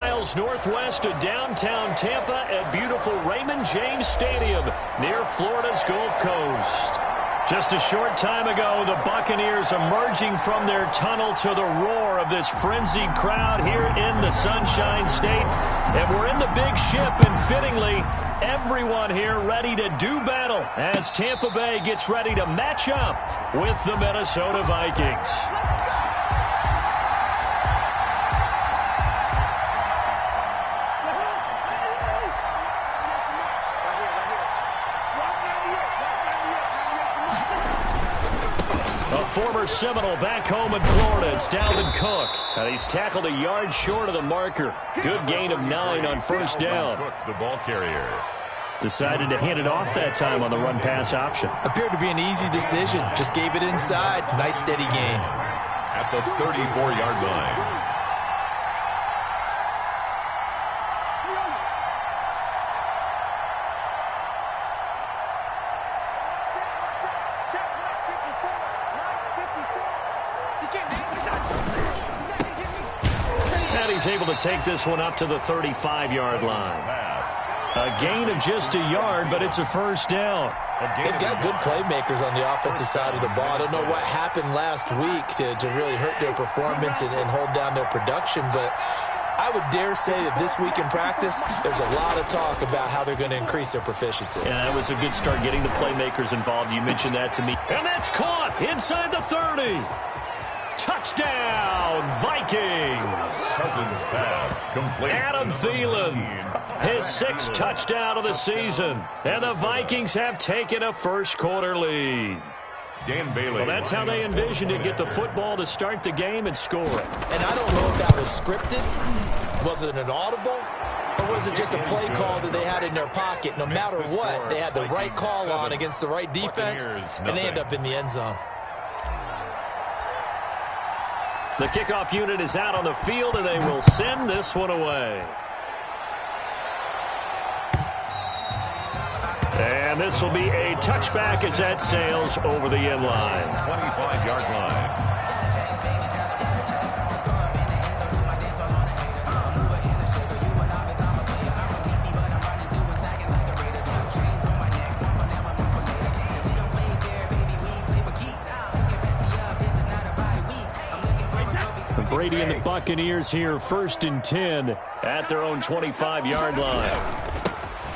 Miles northwest of downtown Tampa at beautiful Raymond James Stadium near Florida's Gulf Coast. Just a short time ago, the Buccaneers emerging from their tunnel to the roar of this frenzied crowd here in the Sunshine State. And we're in the big ship, and fittingly, everyone here ready to do battle as Tampa Bay gets ready to match up with the Minnesota Vikings. Former Seminole back home in Florida. It's Dalvin Cook. And he's tackled a yard short of the marker. Good gain of 9 on first down. Cook, the ball carrier. Decided to hand it off that time on the run-pass option. Appeared to be an easy decision. Just gave it inside. Nice steady gain. At the 34-yard line. Able to take this one up to the 35-yard line. A gain of just a yard, but it's a first down. They've got good playmakers on the offensive side of the ball. I don't know what happened last week to really hurt their performance and hold down their production, but I would dare say that this week in practice, there's a lot of talk about how they're going to increase their proficiency. Yeah, that was a good start getting the playmakers involved. You mentioned that to me. And that's caught inside the 30. Touchdown, Vikings! Cousins pass complete. Adam Thielen, his 6th touchdown of the season. And the Vikings have taken a first-quarter lead. Dan Bailey. Well, that's how they envisioned it, get the football to start the game and score it. And I don't know if that was scripted. Was it an audible? Or was it just a play call that they had in their pocket? No matter what, they had the right call on against the right defense, and they end up in the end zone. The kickoff unit is out on the field, and they will send this one away. And this will be a touchback as that sails over the end line. 25-yard line. Brady and the Buccaneers here, 1st and 10 at their own 25-yard line.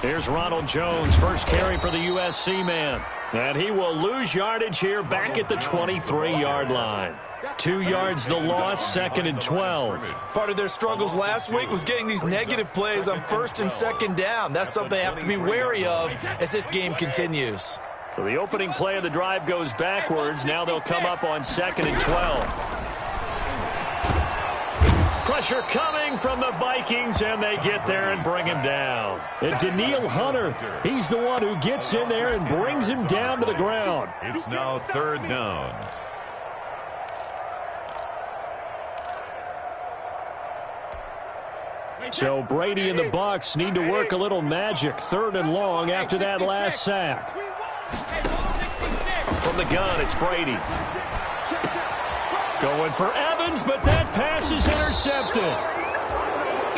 Here's Ronald Jones, first carry for the USC man. And he will lose yardage here back at the 23-yard line. 2 yards the loss, 2nd and 12. Part of their struggles last week was getting these negative plays on 1st and 2nd down. That's something they have to be wary of as this game continues. So the opening play of the drive goes backwards. Now they'll come up on 2nd and 12. Pressure coming from the Vikings, and they get there and bring him down. And Danielle Hunter, he's the one who gets in there and brings him down to the ground. It's now 3rd down. So Brady and the Bucs need to work a little magic. 3rd and long after that last sack. From the gun, it's Brady. Going for Evans, but that pass is intercepted.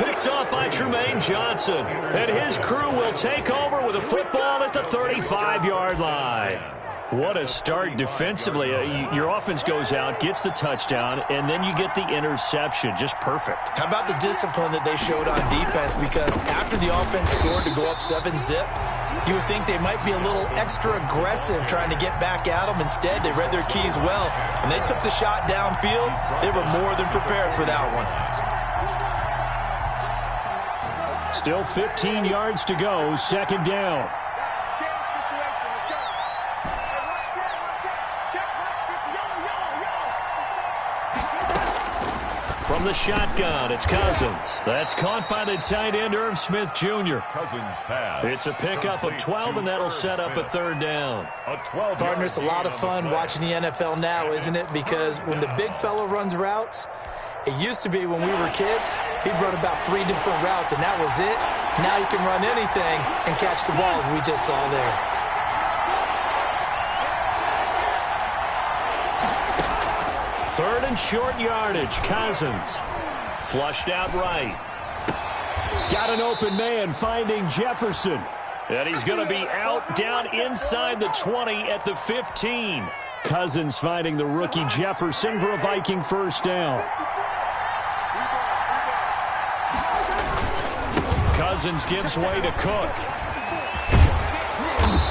Picked off by Trumaine Johnson. And his crew will take over with a football at the 35-yard line. What a start defensively. Your offense goes out, gets the touchdown, and then you get the interception. Just perfect. How about the discipline that they showed on defense? Because after the offense scored to go up 7-zip, you would think they might be a little extra aggressive trying to get back at them. Instead, they read their keys well. When they took the shot downfield, they were more than prepared for that one. Still 15 yards to go, 2nd down. From the shotgun, it's Cousins. That's caught by the tight end, Irv Smith Jr. Cousins pass. It's a pickup of 12, and that'll set up a 3rd down. Partner, it's a lot of fun watching the NFL now, isn't it? Because when the big fella runs routes, it used to be when we were kids, he'd run about 3 different routes, and that was it. Now he can run anything and catch the ball, as we just saw there. 3rd and short yardage. Cousins flushed out right. Got an open man finding Jefferson. And he's going to be out down inside the 20 at the 15. Cousins finding the rookie Jefferson for a Viking first down. Cousins gives way to Cook.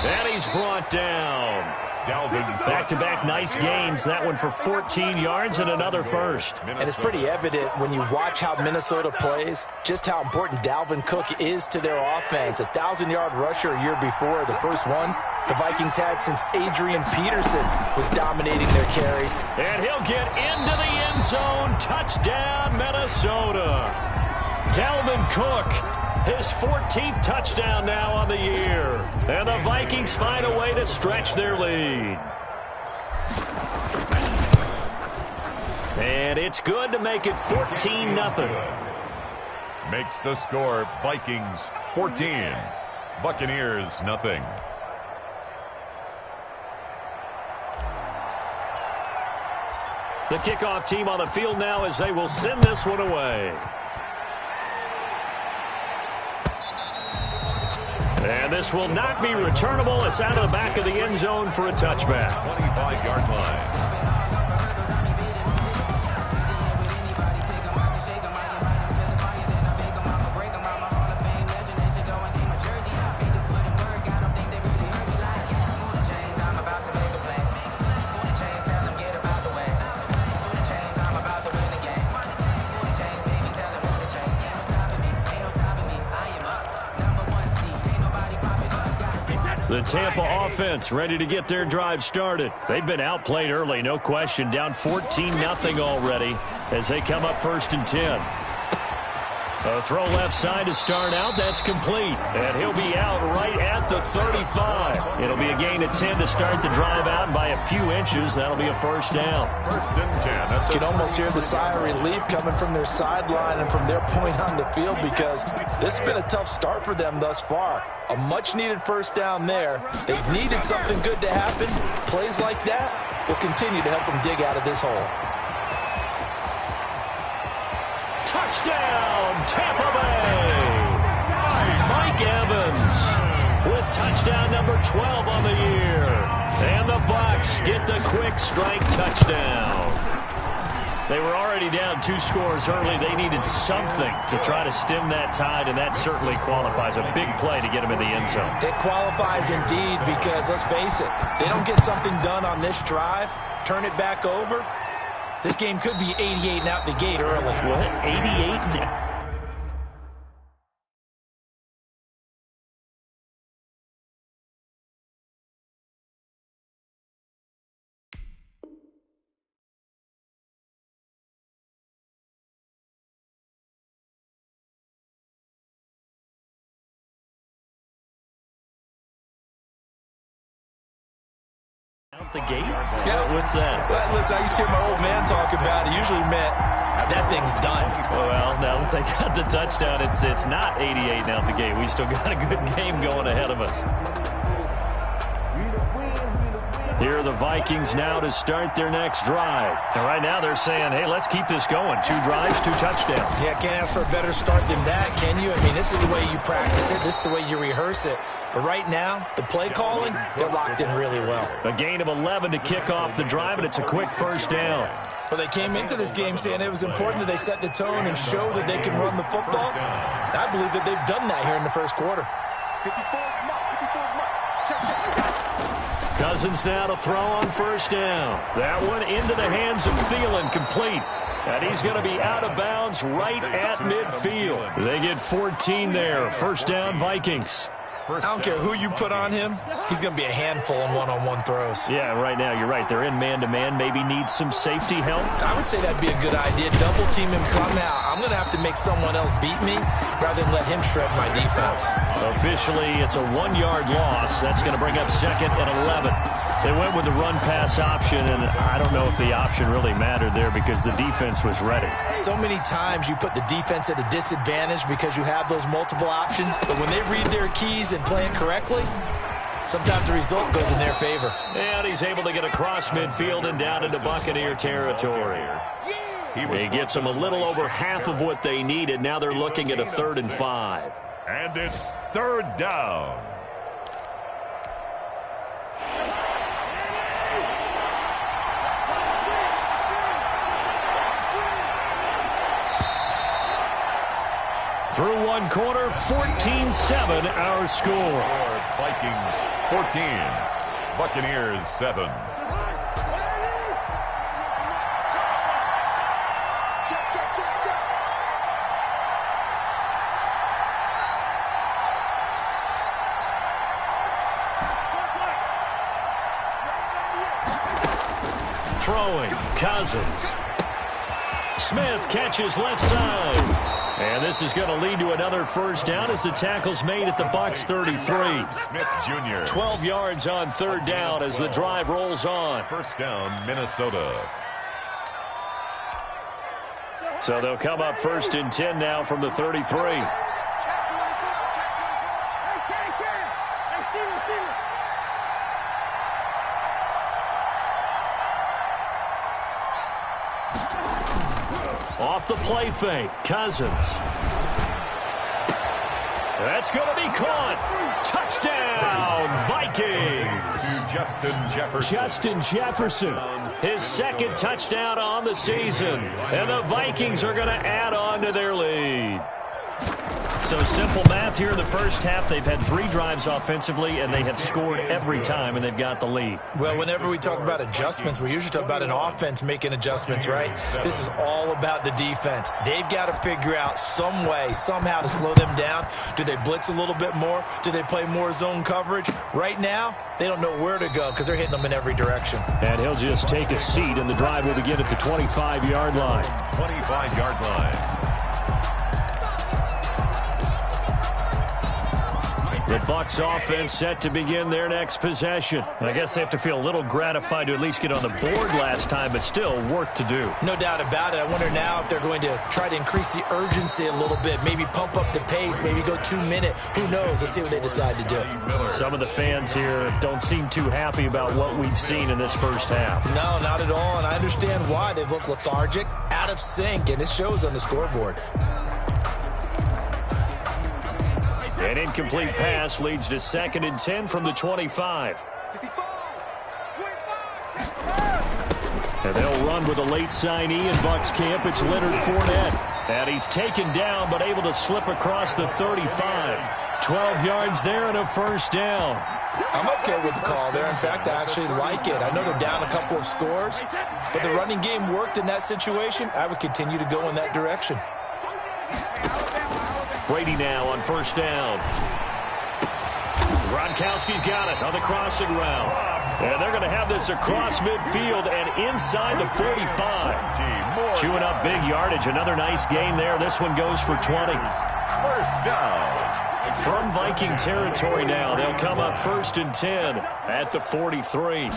And he's brought down. Back-to-back nice gains. That one for 14 yards and another first. And it's pretty evident when you watch how Minnesota plays, just how important Dalvin Cook is to their offense. 1,000-yard rusher a year before, the first one the Vikings had since Adrian Peterson was dominating their carries. And he'll get into the end zone. Touchdown, Minnesota. Dalvin Cook, his 14th touchdown now on the year. And the Vikings find a way to stretch their lead. And it's good to make it 14-0. Makes the score Vikings 14, Buccaneers nothing. The kickoff team on the field now as they will send this one away. And this will not be returnable. It's out of the back of the end zone for a touchback. 25-yard line. The Tampa offense ready to get their drive started. They've been outplayed early, no question. Down 14-0 already as they come up 1st and 10. A throw left side to start out. That's complete. And he'll be out right at the 35. It'll be a gain of 10 to start the drive out. And by a few inches, that'll be a first down. 1st and 10. You can almost hear the sigh of relief coming from their sideline and from their point on the field because this has been a tough start for them thus far. A much-needed first down there. They've needed something good to happen. Plays like that will continue to help them dig out of this hole. Touchdown, Tampa Bay! Mike Evans with touchdown number 12 on the year. And the Bucs get the quick strike touchdown. They were already down 2 scores early. They needed something to try to stem that tide, and that certainly qualifies. A big play to get them in the end zone. It qualifies indeed because, let's face it, they don't get something done on this drive, turn it back over, this game could be 88 and out the gate early. What? 88? Out the gate? Yeah. What's that? Well, listen, I used to hear my old man talk about it. Usually meant that thing's done. Well, now that they got the touchdown, it's not 88 out the gate. We still got a good game going ahead of us. Here are the Vikings now to start their next drive. And right now they're saying, hey, let's keep this going. 2 drives, 2 touchdowns. Yeah, can't ask for a better start than that, can you? I mean, this is the way you practice it. This is the way you rehearse it. But right now, the play calling, they're locked in really well. A gain of 11 to kick off the drive, and it's a quick first down. Well, they came into this game saying it was important that they set the tone and show that they can run the football. I believe that they've done that here in the first quarter. Cousins now to throw on first down. That one into the hands of Thielen, complete. And he's going to be out of bounds right at midfield. They get 14 there. First down, Vikings. I don't care who you put on him. He's going to be a handful in one-on-one throws. Yeah, right now, you're right. They're in man-to-man. Maybe need some safety help. I would say that'd be a good idea. Double team him somehow. I'm going to have to make someone else beat me rather than let him shred my defense. Officially, it's a 1-yard loss. That's going to bring up 2nd and 11. They went with the run-pass option, and I don't know if the option really mattered there because the defense was ready. So many times you put the defense at a disadvantage because you have those multiple options, but when they read their keys and play it correctly, sometimes the result goes in their favor. And he's able to get across midfield and down into Buccaneer territory. He gets them a little over half of what they needed. Now they're looking at a 3rd and 5. And it's 3rd down. Through one quarter, 14-7 our score. Vikings 14, Buccaneers 7. Throwing, Cousins. Smith catches left side. And this is going to lead to another 1st down as the tackle's made at the Bucs 33. Smith Jr. 12 yards on 3rd down as the drive rolls on. 1st down, Minnesota. So they'll come up 1st and 10 now from the 33. Off the play fake, Cousins. That's going to be caught. Touchdown, Vikings. Justin Jefferson. His 2nd touchdown on the season. And the Vikings are going to add on to their lead. So simple math here in the 1st half. They've had 3 drives offensively, and they have scored every time, and they've got the lead. Well, whenever we talk about adjustments, we usually talk about an offense making adjustments, right? This is all about the defense. They've got to figure out some way, somehow to slow them down. Do they blitz a little bit more? Do they play more zone coverage? Right now, they don't know where to go because they're hitting them in every direction. And he'll just take a seat, and the drive will begin at the 25-yard line. 25-yard line. The Bucs offense set to begin their next possession. I guess they have to feel a little gratified to at least get on the board last time, but still work to do. No doubt about it. I wonder now if they're going to try to increase the urgency a little bit, maybe pump up the pace, maybe go 2-minute. Who knows? Let's see what they decide to do. Some of the fans here don't seem too happy about what we've seen in this 1st half. No, not at all, and I understand why. They've looked lethargic, out of sync, and it shows on the scoreboard. An incomplete pass leads to 2nd and 10 from the 25. And they'll run with a late signee in Bucs camp. It's Leonard Fournette. And he's taken down but able to slip across the 35. 12 yards there and a 1st down. I'm okay with the call there. In fact, I actually like it. I know they're down a couple of scores, but the running game worked in that situation. I would continue to go in that direction. Brady now on 1st down. Gronkowski's got it on the crossing route. And they're going to have this across midfield and inside the 45. Chewing up big yardage. Another nice gain there. This one goes for 20. 1st down. From Viking territory now, they'll come up 1st and 10 at the 43.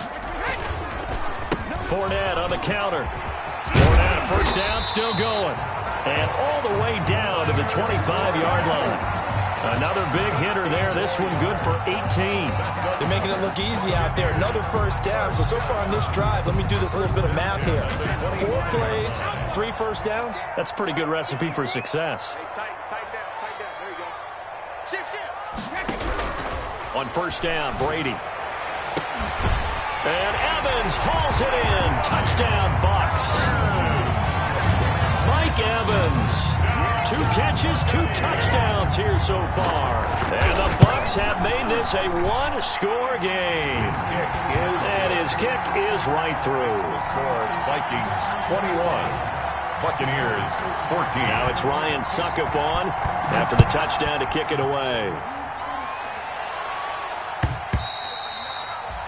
Fournette on the counter. Fournette, 1st down, still going. And all the way down to the 25-yard line. Another big hitter there. This one good for 18. They're making it look easy out there. Another 1st down. So far on this drive, let me do this little bit of math here. 4 plays, 3 1st downs. That's a pretty good recipe for success. There you go. Shift. On 1st down, Brady. And Evans hauls it in. Touchdown, Bucs. Mike Evans, 2 catches, 2 touchdowns here so far. And the Bucs have made this a 1-score game. And his kick is right through. Vikings 21, Buccaneers 14. Now it's Ryan Suckup on after the touchdown to kick it away.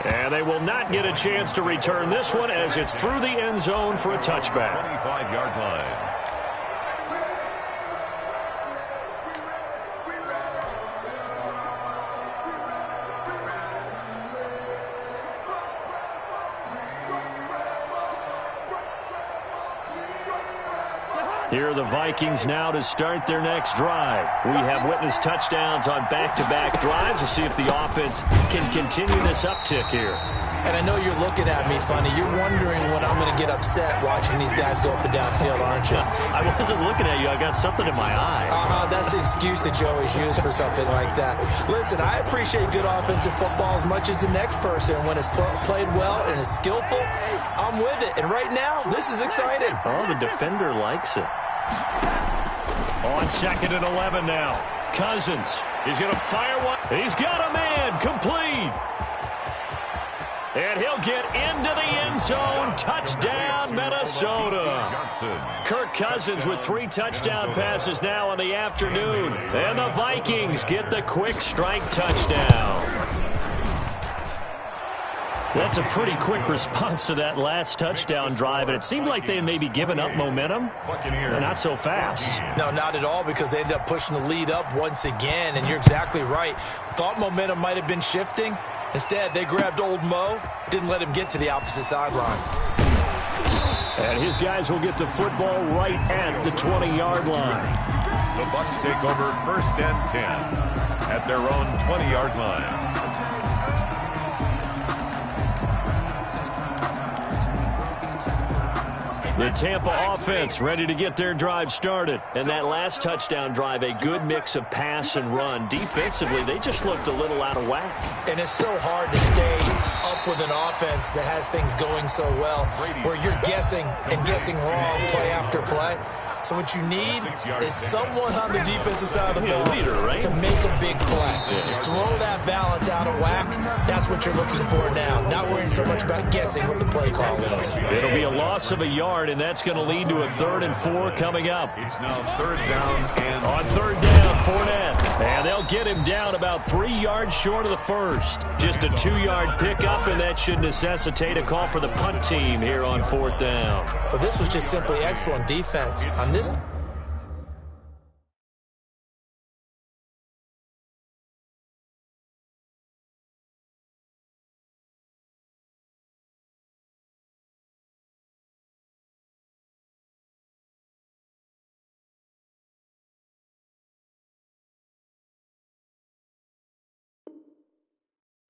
And they will not get a chance to return this one as it's through the end zone for a touchback. 25-yard line. Here are the Vikings now to start their next drive. We have witnessed touchdowns on back-to-back drives. We'll see if the offense can continue this uptick here. And I know you're looking at me funny. You're wondering when I'm going to get upset watching these guys go up and down field, aren't you? I wasn't looking at you. I got something in my eye. That's the excuse that you always use for something like that. Listen, I appreciate good offensive football as much as the next person. When it's played well and is skillful, I'm with it. And right now, this is exciting. Oh, the defender likes it. On 2nd and 11 now. Cousins is going to fire one. He's got a man. Complete. And he'll get into the end zone. Touchdown, Minnesota. Kirk Cousins with 3 touchdown passes now in the afternoon. And the Vikings get the quick strike touchdown. That's a pretty quick response to that last touchdown drive, and it seemed like they had maybe given up momentum. But not so fast. No, not at all, because they ended up pushing the lead up once again, and you're exactly right. Thought momentum might have been shifting. Instead, they grabbed old Mo, didn't let him get to the opposite sideline. And his guys will get the football right at the 20-yard line. The Bucs take over 1st and 10 at their own 20-yard line. The Tampa offense ready to get their drive started. And that last touchdown drive, a good mix of pass and run. Defensively, they just looked a little out of whack. And it's so hard to stay up with an offense that has things going so well, where you're guessing and guessing wrong play after play. So what you need is someone on the defensive side of the ball to make a big play. Throw that balance out of whack. That's what you're looking for now. Not worrying so much about guessing what the play call is. It'll be a loss of a yard, and that's going to lead to a 3rd and 4 coming up. It's now 3rd down and on 3rd down, Fournette. And they'll get him down about 3 yards short of the first. Just a 2-yard pickup, and that should necessitate a call for the punt team here on 4th down. But this was just simply excellent defense. On this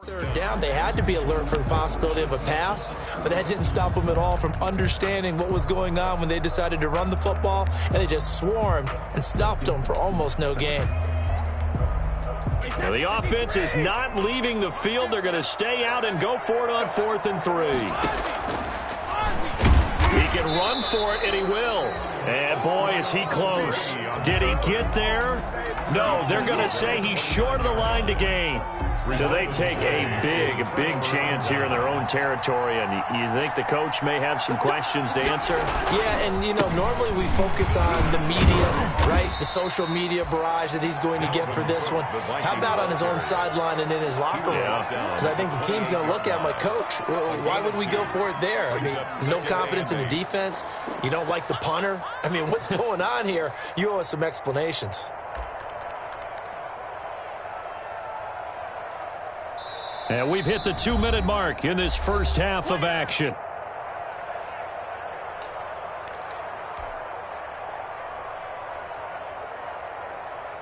third down, they had to be alert for the possibility of a pass, but that didn't stop them at all from understanding what was going on when they decided to run the football, and they just swarmed and stuffed them for almost no gain. Now the offense is not leaving the field. They're going to stay out and go for it on 4th and 3. He can run for it, and he will. And boy, is he close. Did he get there? No, they're going to say he's short of the line to gain. So they take a big chance here in their own territory, and you think the coach may have some questions to answer? Yeah, and, you know, normally we focus on the media, right, the social media barrage that he's going to get for this one. How about on his own sideline and in his locker room? Because I think the team's going to look at him like, Coach, why would we go for it there? I mean, no confidence in the defense. You don't like the punter. I mean, what's going on here? You owe us some explanations. And we've hit the 2-minute mark in this first half of action.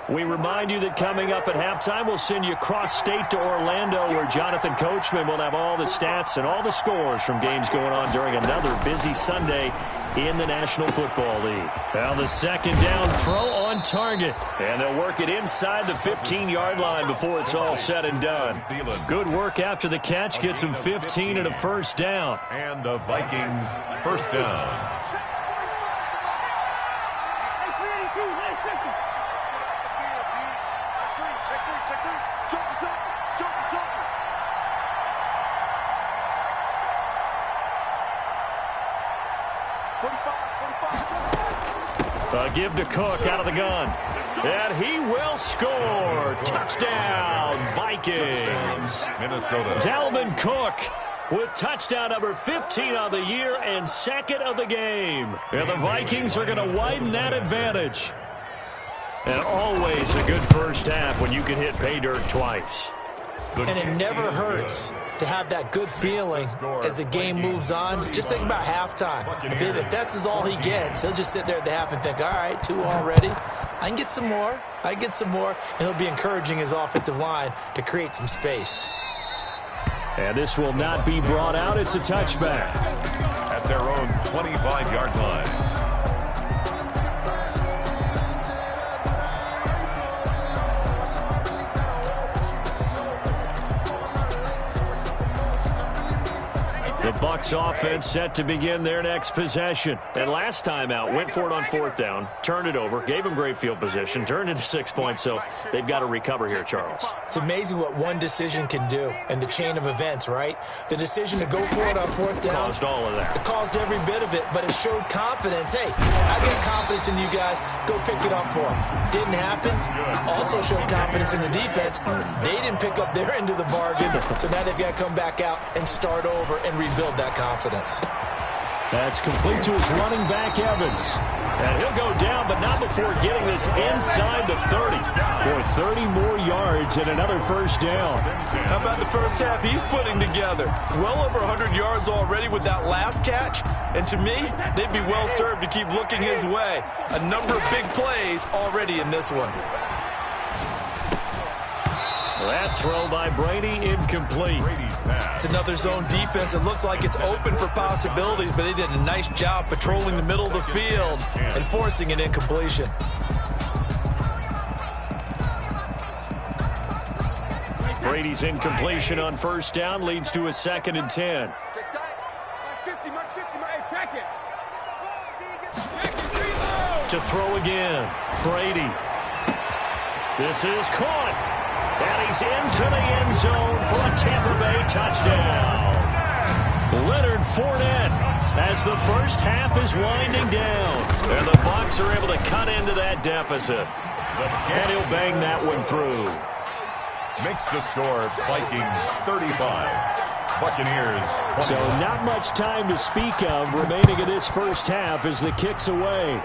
We remind you that coming up at halftime, we'll send you cross-state to Orlando, where Jonathan Coachman will have all the stats and all the scores from games going on during another busy Sunday in the National Football League. Now the 2nd down throw on target, and they'll work it inside the 15-yard line before it's all said and done. Good work after the catch, gets him 15 and a 1st down. And the Vikings 1st down. Give to Cook out of the gun. And he will score. Touchdown, Vikings. Minnesota. Dalvin Cook with touchdown number 15 on the year and 2nd of the game. And the Vikings are going to widen that advantage. And always a good first half when you can hit pay dirt twice. And it never hurts to have that good feeling as the game moves on. Just think about halftime. If that's all he gets, he'll just sit there at the half and think, all right, 2 already. I can get some more. And he'll be encouraging his offensive line to create some space. And this will not be brought out. It's a touchback. At their own 25-yard line. The Bucs offense set to begin their next possession. And last time out, went for it on fourth down, turned it over, gave them great field position, turned into 6 points, so they've got to recover here, Charles. It's amazing what one decision can do and the chain of events, right? The decision to go for it on fourth down. Caused all of that. It caused every bit of it, but it showed confidence. Hey, I got confidence in you guys. Go pick it up for them. Didn't happen. Also showed confidence in the defense. They didn't pick up their end of the bargain, so now they've got to come back out and start over and rebuild that confidence. That's complete to his running back, Evans. And he'll go down, but not before getting this inside the 30. For 30 more yards and another first down. How about the first half he's putting together? Well over 100 yards already with that last catch. And to me, they'd be well served to keep looking his way. A number of big plays already in this one. That throw by Brady incomplete. It's another zone defense. It looks like it's open for possibilities, but they did a nice job patrolling the middle of the field and forcing an incompletion. Brady's incompletion on first down leads to a 2nd and 10. To throw again. Brady. This is caught. And he's into the end zone for a Tampa Bay touchdown. Leonard Fournette as the first half is winding down. And the Bucs are able to cut into that deficit. And he'll bang that one through. Makes the score Vikings 35. Buccaneers 20. So not much time to speak of remaining in this first half as the kick's away.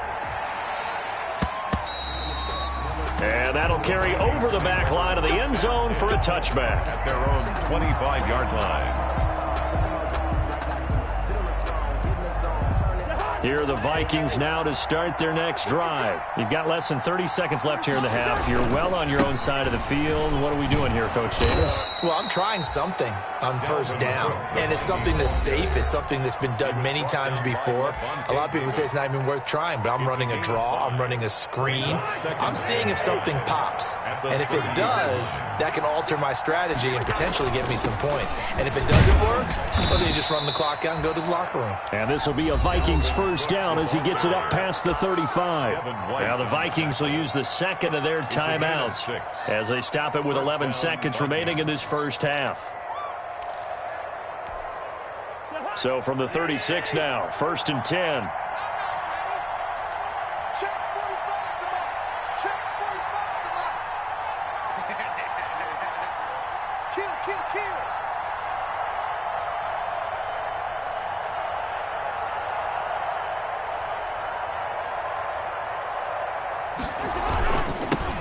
And that'll carry over the back line of the end zone for a touchback. At their own 25-yard line. Here are the Vikings now to start their next drive. You've got less than 30 seconds left here in the half. You're well on your own side of the field. What are we doing here, Coach Davis? Well, I'm trying something on first down, and it's something that's safe. It's something that's been done many times before. A lot of people say it's not even worth trying, but I'm running a draw. I'm running a screen. I'm seeing if something pops, and if it does, that can alter my strategy and potentially get me some points. And if it doesn't work, well, then you just run the clock out and go to the locker room. And this will be a Vikings first down as he gets it up past the 35. Now the Vikings will use the second of their timeouts as they stop it with 11 seconds remaining in this first half. So from the 36 now, 1st and 10.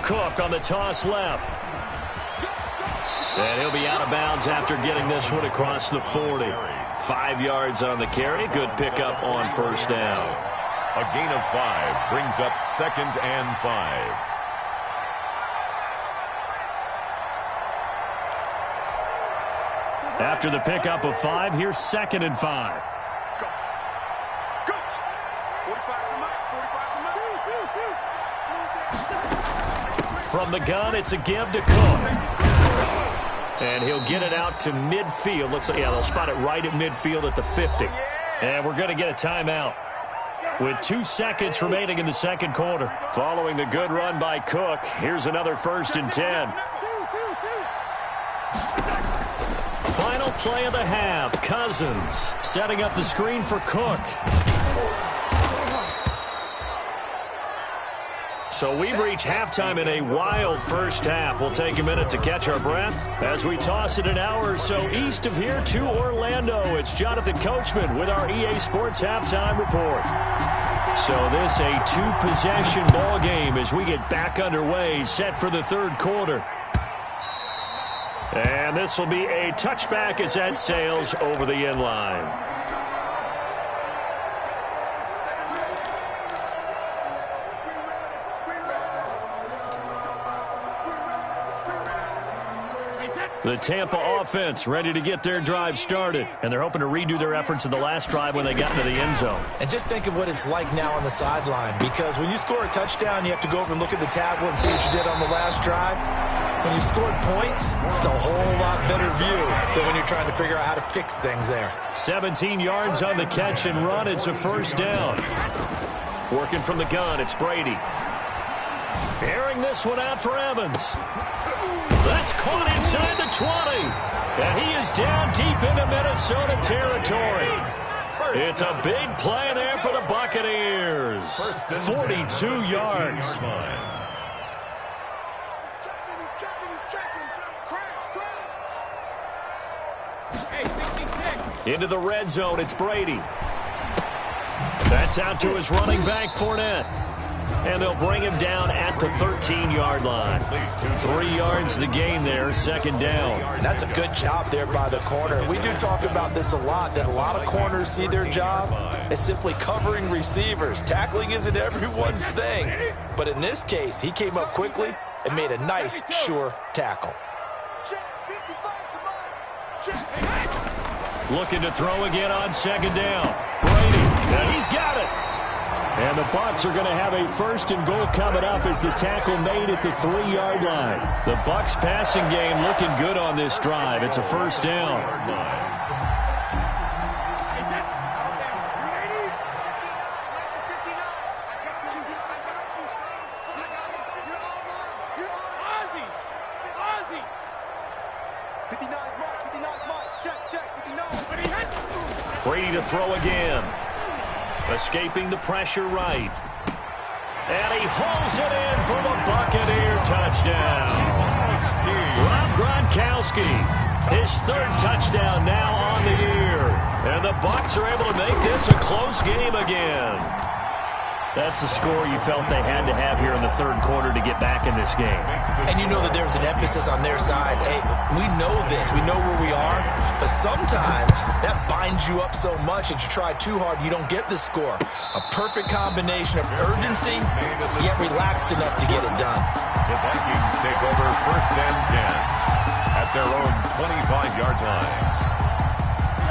Cook on the toss left. And he'll be out of bounds after getting this one across the 40. 5 yards on the carry. Good pickup on first down. A gain of 5 brings up 2nd and 5. After the pickup of 5, here's 2nd and 5. From the gun, it's a give to Cook. And he'll get it out to midfield. Looks like, yeah, they'll spot it right at midfield at the 50. And we're going to get a timeout with 2 seconds remaining in the second quarter. Following the good run by Cook, here's another 1st and 10. Final play of the half. Cousins setting up the screen for Cook. So we've reached halftime in a wild first half. We'll take a minute to catch our breath as we toss it an hour or so east of here to Orlando. It's Jonathan Coachman with our EA Sports Halftime Report. So this a 2-possession ball game as we get back underway, set for the third quarter. And this will be a touchback as that sails over the end line. The Tampa offense ready to get their drive started, and they're hoping to redo their efforts in the last drive when they got into the end zone. And just think of what it's like now on the sideline, because when you score a touchdown, you have to go over and look at the tablet and see what you did on the last drive. When you scored points, it's a whole lot better view than when you're trying to figure out how to fix things there. 17 yards on the catch and run. It's a first down. Working from the gun, it's Brady. Airing this one out for Evans. That's caught inside the 20. And he is down deep into Minnesota territory. It's a big play there for the Buccaneers. 42 yards. Into the red zone, it's Brady. That's out to his running back, Fournette. And they'll bring him down at the 13-yard line. 3 yards the gain there, second down. That's a good job there by the corner. We do talk about this a lot, that a lot of corners see their job as simply covering receivers. Tackling isn't everyone's thing. But in this case, he came up quickly and made a nice, sure tackle. Looking to throw again on second down. Brady, and he's got it. And the Bucs are going to have a first and goal coming up as the tackle made at the 3-yard line. The Bucs passing game looking good on this drive. It's a first down. Brady to throw again. Escaping the pressure right. And he hauls it in for the Buccaneer touchdown. Rob Gronkowski, his third touchdown now on the year. And the Bucs are able to make this a close game again. That's the score you felt they had to have here in the third quarter to get back in this game. And you know that there's an emphasis on their side. Hey, we know this. We know where we are. But sometimes that binds you up so much that you try too hard, you don't get the score. A perfect combination of urgency, yet relaxed enough to get it done. The Vikings take over first and 10 at their own 25-yard line.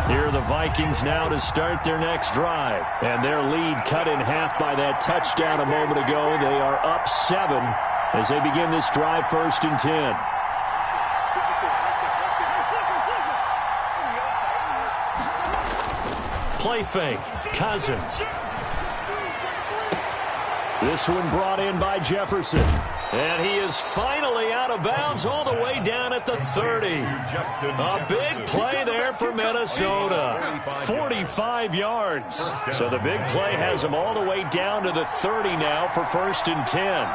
Here are the Vikings now to start their next drive. And their lead cut in half by that touchdown a moment ago. They are up 7 as they begin this drive first and 10. Play fake. Cousins. This one brought in by Jefferson. And he is finally out of bounds all the way down at the 30. A big play there for Minnesota. 45 yards. So the big play has him all the way down to the 30 now for first and 10.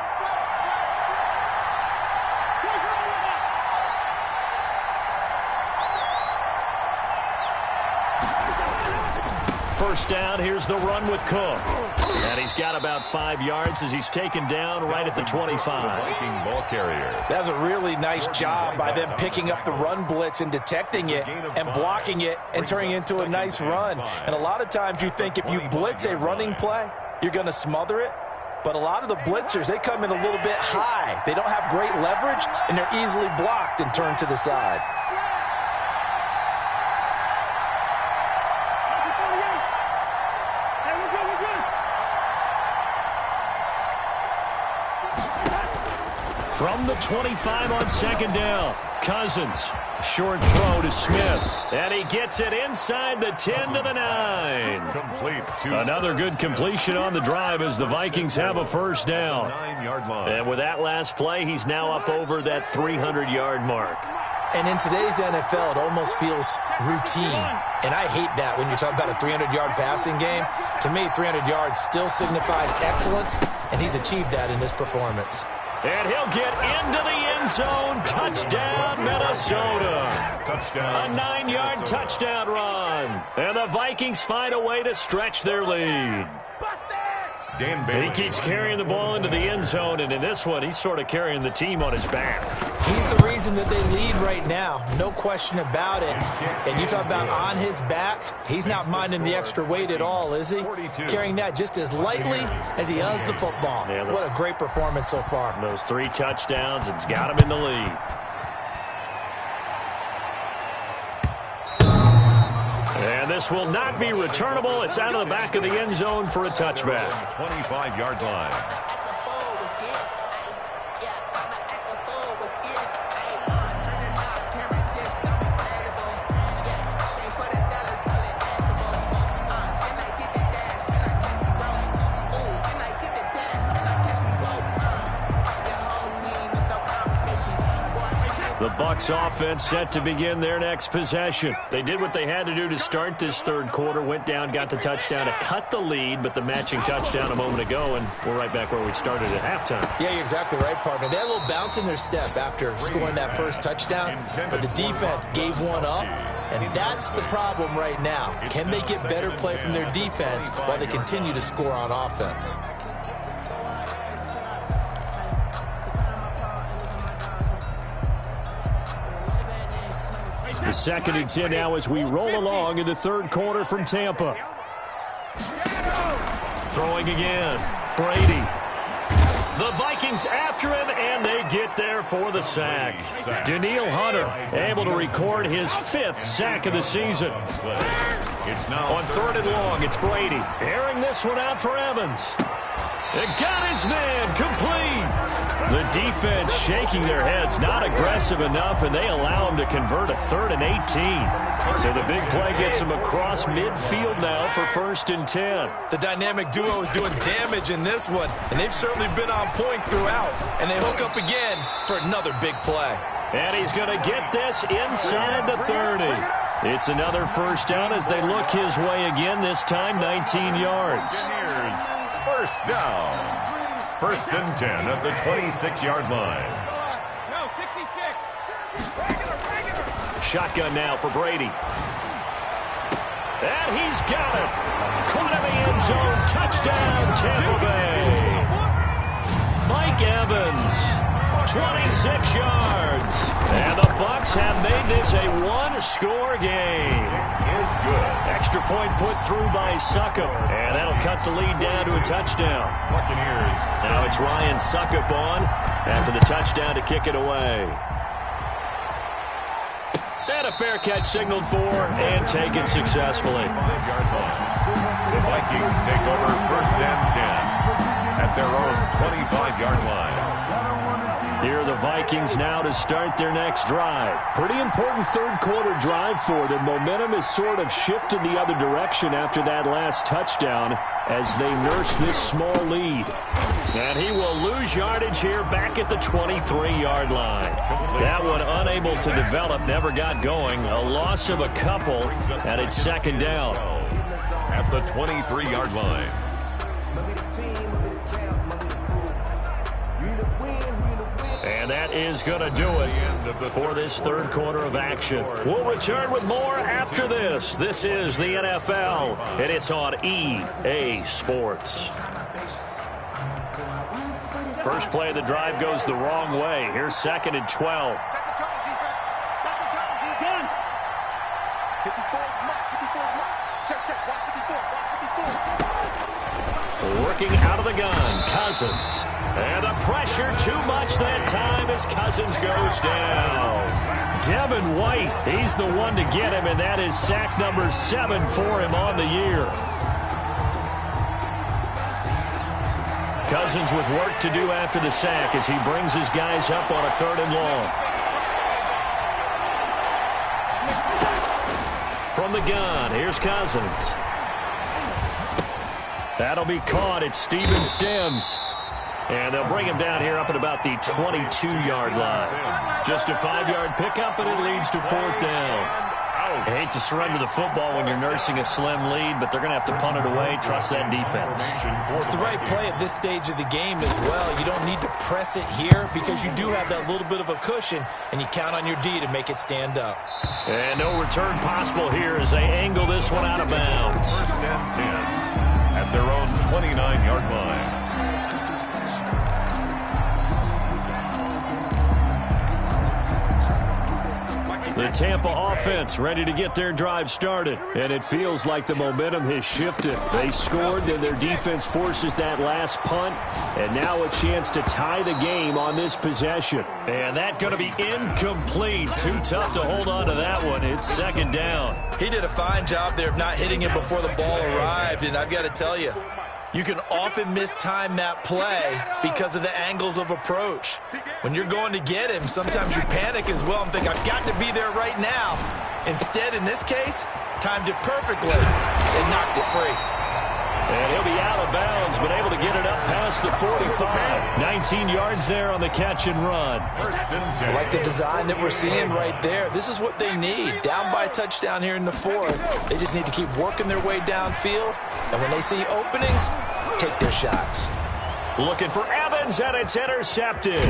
First down, here's the run with Cook. And he's got about 5 yards as he's taken down right at the 25. Viking ball carrier. That's a really nice job by them picking up the run blitz and detecting it and blocking it and turning it into a nice run. And a lot of times you think if you blitz a running play, you're going to smother it. But a lot of the blitzers, they come in a little bit high. They don't have great leverage, and they're easily blocked and turned to the side. From the 25 on second down, Cousins. Short throw to Smith. And he gets it inside the 10 to the 9. Complete. Another good completion on the drive as the Vikings have a first down. 9-yard line. And with that last play, he's now up over that 300-yard mark. And in today's NFL, it almost feels routine. And I hate that when you talk about a 300-yard passing game. To me, 300 yards still signifies excellence, and he's achieved that in this performance. And he'll get into the end zone. Touchdown, Minnesota. Touchdown. A 9-yard touchdown run. And the Vikings find a way to stretch their lead. Dan Bailey. He keeps carrying the ball into the end zone, and in this one, he's sort of carrying the team on his back. He's the reason that they lead right now, no question about it. And you talk about on his back, he's not minding the extra weight at all, is he? Carrying that just as lightly as he does the football. Yeah, what a great performance so far. Those 3 touchdowns, it's got him in the lead. This will not be returnable. It's out of the back of the end zone for a touchback. 25-yard line. The Bucs offense set to begin their next possession. They did what they had to do to start this third quarter, went down, got the touchdown to cut the lead, but the matching touchdown a moment ago, and we're right back where we started at halftime. Yeah, you're exactly right, partner. They had a little bounce in their step after scoring that first touchdown, but the defense gave one up, and that's the problem right now. Can they get better play from their defense while they continue to score on offense? The 2nd and 10 now as we roll along in the third quarter from Tampa. Throwing again. Brady. The Vikings after him, and they get there for the sack. Danielle Hunter able to record his 5th sack of the season. On 3rd and long, it's Brady. Airing this one out for Evans. It got his man complete. The defense shaking their heads, not aggressive enough, and they allow him to convert a 3rd and 18. So the big play gets him across midfield now for 1st and 10. The dynamic duo is doing damage in this one, and they've certainly been on point throughout. And they hook up again for another big play. And he's going to get this inside the 30. It's another first down as they look his way again, this time 19 yards. First down. 1st and 10 at the 26-yard line. Shotgun now for Brady. And he's got it. Caught in the end zone. Touchdown, Tampa Bay. Mike Evans, 26 yards. And the Bucs have made this a one-score game. Is good. Extra point put through by Suckup. And that'll cut the lead down to a touchdown. Buccaneers. Now it's Ryan Suckup on after the touchdown to kick it away. And a fair catch signaled for and taken successfully. 5-yard line. The Vikings take over 1st and 10 at their own 25-yard line. Here are the Vikings now to start their next drive. Pretty important third quarter drive for them. Momentum has sort of shifted the other direction after that last touchdown as they nurse this small lead. And he will lose yardage here back at the 23-yard line. That one unable to develop, never got going. A loss of a couple, and it's 2nd down. At the 23-yard line. And that is going to do it for this third quarter of action. We'll return with more after this. This is the NFL, and it's on EA Sports. First play of the drive goes the wrong way. Here's 2nd and 12. Working out of the gun, Cousins. And the pressure too much that time as Cousins goes down. Devin White, he's the one to get him, and that is sack number 7 for him on the year. Cousins with work to do after the sack as he brings his guys up on a 3rd and long. From the gun, here's Cousins. That'll be caught. It's Steven Sims. And they'll bring him down here up at about the 22-yard line. Just a 5-yard pickup, and it leads to 4th down. I hate to surrender the football when you're nursing a slim lead, but they're going to have to punt it away. Trust that defense. It's the right play at this stage of the game as well. You don't need to press it here because you do have that little bit of a cushion, and you count on your D to make it stand up. And no return possible here as they angle this one out of bounds. 1st and 10 at their own 29-yard line. The Tampa offense ready to get their drive started. And it feels like the momentum has shifted. They scored, then their defense forces that last punt. And now a chance to tie the game on this possession. And that going to be incomplete. Too tough to hold on to that one. It's second down. He did a fine job there of not hitting it before the ball arrived. And I've got to tell you, you can often mistime that play because of the angles of approach. When you're going to get him, sometimes you panic as well and think, I've got to be there right now. Instead, in this case, timed it perfectly and knocked it free. And he'll be out of bounds, but able to get it up past the 45. 19 yards there on the catch and run. I like the design that we're seeing right there. This is what they need. Down by a touchdown here in the fourth. They just need to keep working their way downfield. And when they see openings, take their shots. Looking for Evans, and it's intercepted.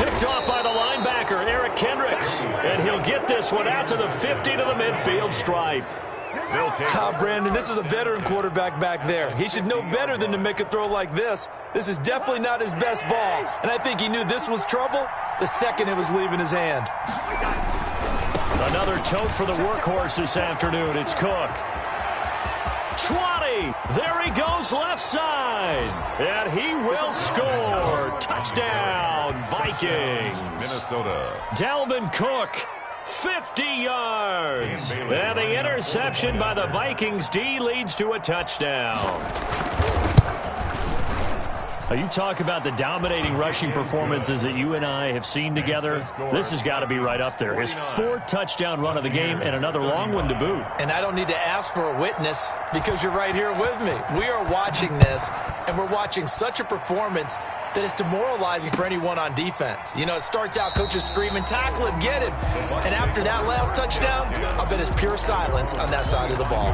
Picked off by the linebacker, Eric Kendricks. And he'll get this one out to the 50 to the midfield stripe. Brandon, this is a veteran quarterback back there. He should know better than to make a throw like this. This is definitely not his best ball. And I think he knew this was trouble the second it was leaving his hand. Another tote for the workhorse this afternoon. It's Cook. 20. There he goes left side. And he will score. Touchdown, Vikings. Minnesota. Dalvin Cook. 50 yards. And the interception by the Vikings D leads to a touchdown. You talk about the dominating rushing performances that you and I have seen together. This has got to be right up there. His fourth touchdown run of the game and another long one to boot. And I don't need to ask for a witness because you're right here with me. We are watching this, and we're watching such a performance that it's demoralizing for anyone on defense. You know, it starts out coaches screaming, tackle him, get him. And after that last touchdown, I bet it's pure silence on that side of the ball.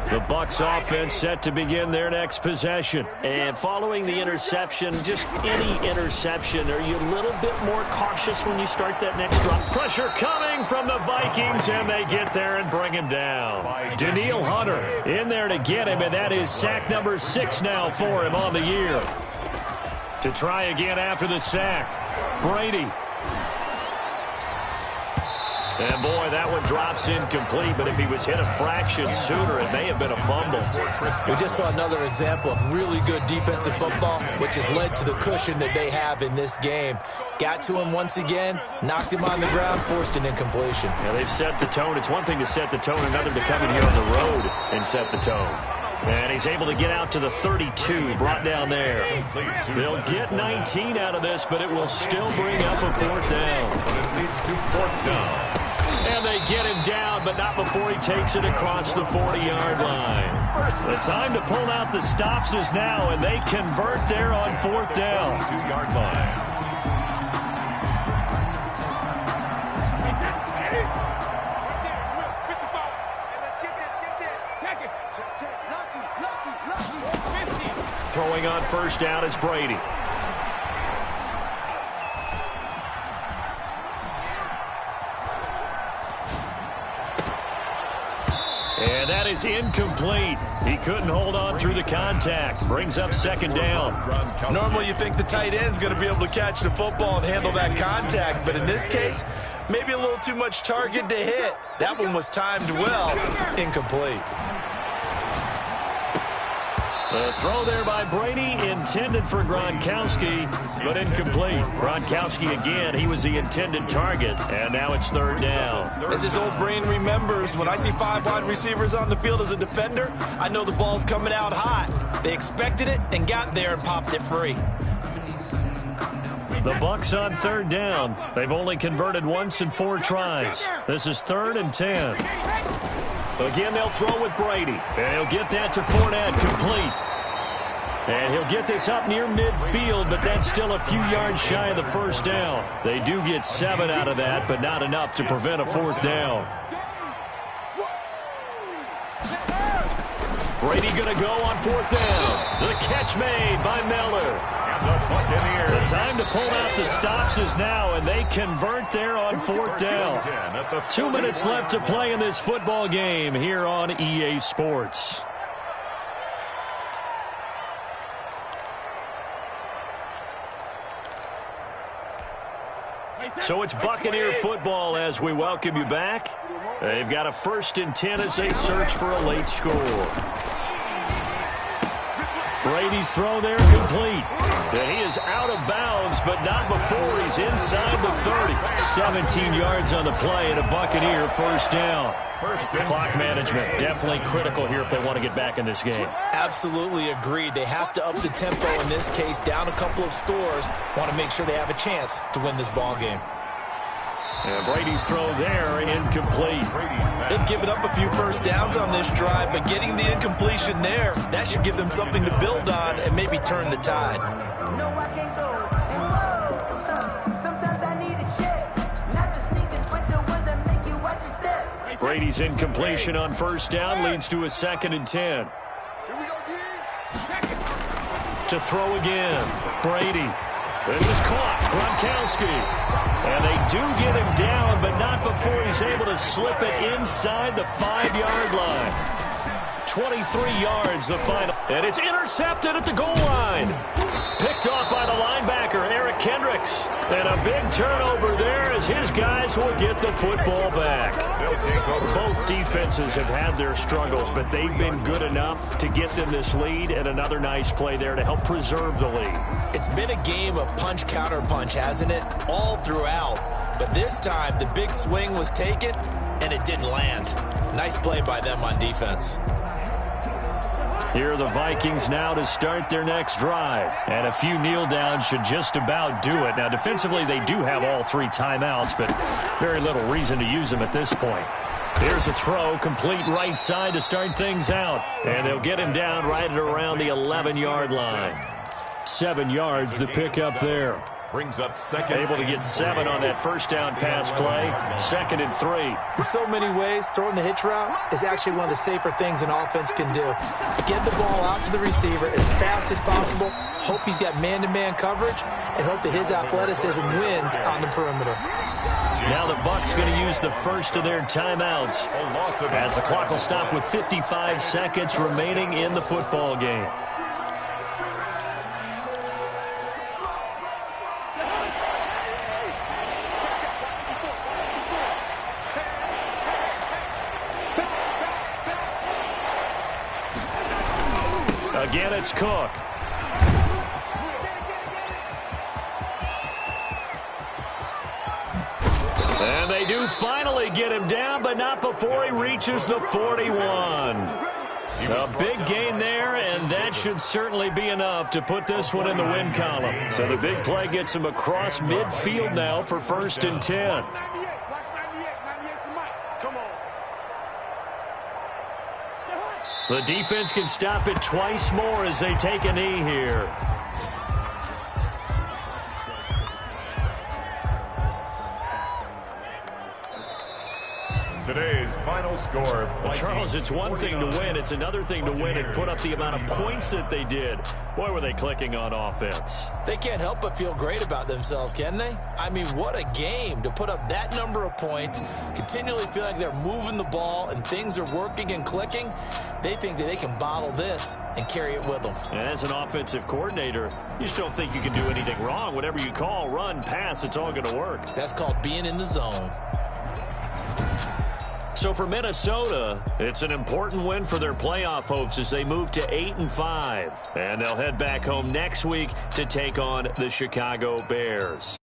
The Bucs offense set to begin their next possession. And following the interception, just any interception, are you a little bit more cautious when you start that next drop? Pressure coming from the Vikings, and they get there and bring him down. Danielle Hunter in there to get him, and that is sack number 6 now for him on the year. To try again after the sack, Brady. And, boy, that one drops incomplete, but if he was hit a fraction sooner, it may have been a fumble. We just saw another example of really good defensive football, which has led to the cushion that they have in this game. Got to him once again, knocked him on the ground, forced an incompletion. Yeah, they've set the tone. It's one thing to set the tone, another to come in here on the road and set the tone. And he's able to get out to the 32, brought down there. They'll get 19 out of this, but it will still bring up a fourth down. It leads to fourth down. And they get him down, but not before he takes it across the 40-yard line. The time to pull out the stops is now, and they convert there on fourth down. 2-yard line. Throwing on first down is Brady. And that is incomplete. He couldn't hold on through the contact. Brings up second down. Normally you think the tight end's going to be able to catch the football and handle that contact, but in this case, maybe a little too much target to hit. That one was timed well. Incomplete. The throw there by Brady intended for Gronkowski, but incomplete. Gronkowski again, he was the intended target, and now it's third down. As his old brain remembers, when I see 5 wide receivers on the field as a defender, I know the ball's coming out hot. They expected it and got there and popped it free. The Bucs on third down. They've only converted once in 4 tries. This is 3rd and 10. Again, they'll throw with Brady. And he'll get that to Fournette, complete. And he'll get this up near midfield, but that's still a few yards shy of the first down. They do get 7 out of that, but not enough to prevent a fourth down. Brady going to go on 4th down. The catch made by Miller. The time to pull out the stops is now, and they convert there on 4th down. 2 minutes left to play in this football game here on EA Sports. So it's Buccaneer football as we welcome you back. They've got a 1st and 10 as they search for a late score. Brady's throw there complete. And he is out of bounds, but not before he's inside the 30. 17 yards on the play and a Buccaneer 1st down. Clock management definitely critical here if they want to get back in this game. Absolutely agreed. They have to up the tempo in this case, down a couple of scores. Want to make sure they have a chance to win this ball game. And Brady's throw there incomplete. They've given up a few 1st downs on this drive, but getting the incompletion there, that should give them something to build on and maybe turn the tide. Brady's incompletion on 1st down leads to a 2nd and 10. To throw again, Brady. This is caught, Gronkowski. And they do get him down, but not before he's able to slip it inside the 5-yard line. 23 yards the final. And it's intercepted at the goal line. Picked off by the linebacker, Eric Kendricks. And a big turnover there as his guys will get the football back. Both defenses have had their struggles, but they've been good enough to get them this lead, and another nice play there to help preserve the lead. It's been a game of punch-counter-punch, hasn't it? All throughout. But this time, the big swing was taken, and it didn't land. Nice play by them on defense. Here are the Vikings now to start their next drive. And a few kneel downs should just about do it. Now, defensively, they do have all 3 timeouts, but very little reason to use them at this point. Here's a throw, complete right side to start things out. And they'll get him down right at around the 11-yard line. 7 yards, the pickup there. Brings up 2nd. Able to get 7 on that 1st down pass play. 2nd and 3. In so many ways, throwing the hitch route is actually one of the safer things an offense can do. Get the ball out to the receiver as fast as possible, hope he's got man-to-man coverage, and hope that his athleticism wins on the perimeter. Now the Bucs going to use the first of their timeouts as the clock will stop with 55 seconds remaining in the football game. Again, it's Cook. And they do finally get him down, but not before he reaches the 41. A big gain there, and that should certainly be enough to put this one in the win column. So the big play gets him across midfield now for 1st and 10. The defense can stop it twice more as they take a knee here. Today's final score. Well, Charles, it's one thing to win. It's another thing to win and put up the amount of points that they did. Boy, were they clicking on offense. They can't help but feel great about themselves, can they? I mean, what a game to put up that number of points, continually feel like they're moving the ball and things are working and clicking. They think that they can bottle this and carry it with them. And as an offensive coordinator, you just don't think you can do anything wrong. Whatever you call, run, pass, it's all going to work. That's called being in the zone. So for Minnesota, it's an important win for their playoff hopes as they move to 8-5. And they'll head back home next week to take on the Chicago Bears.